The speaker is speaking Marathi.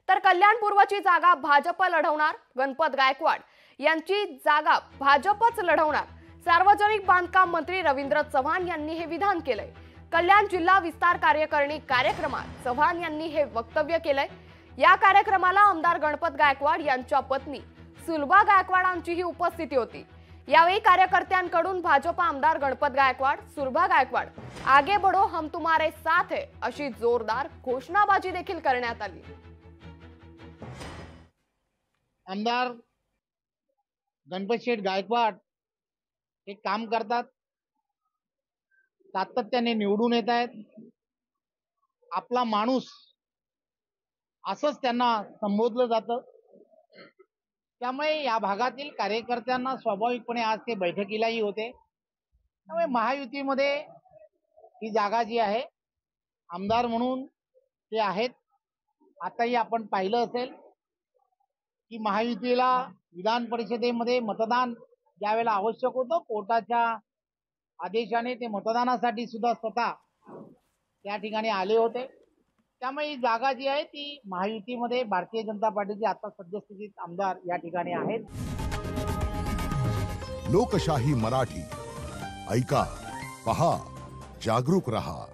तर कल्याण पूर्वची जागा भाजप लढवणार, गणपत गायकवाड यांची जागा भाजपच लढवणार। सार्वजनिक बांधकाम मंत्री रवींद्र चव्हाण यांनी हे विधान केलंय। कल्याण जिल्हा विस्तार कार्यकारिणी कार्यक्रमात चव्हाण यांनी हे वक्तव्य केलंय। या कार्यक्रमाला आमदार गणपत गायकवाड यांच्या पत्नी सुलभा गायकवाडांचीही उपस्थिती होती। यावेळी कार्यकर्त्यांकडून भाजप आमदार गणपत गायकवाड, सुलभा गायकवाड आगे बढ़ो हम तुम्हारे साथ है अशी जोरदार घोषणाबाजी देखील करण्यात आली। आमदार गणपत शेठ गायकवाड हे काम करतात, सातत्याने निवडून येत आहेत। आपला माणूस असंच त्यांना संबोधलं जातं। त्यामुळे या भागातील कार्यकर्त्यांना स्वाभाविकपणे आज ते बैठकीलाही होते। त्यामुळे महायुतीमध्ये ही जागा जी आहे आमदार म्हणून ते आहेत। आताही आपण पाहिलं असेल की महायुतीला विधान परिषदेमध्ये मतदान ज्यावेळेला आवश्यक होतं, कोर्टाच्या आदेशाने ते मतदानासाठी सुद्धा स्वतः त्या ठिकाणी आले होते। त्यामुळे ही जागा जी आहे ती महायुतीमध्ये भारतीय जनता पार्टीचे आता सद्यस्थितीत आमदार या ठिकाणी आहेत। लोकशाही मराठी ऐका, पहा, जागरूक रहा।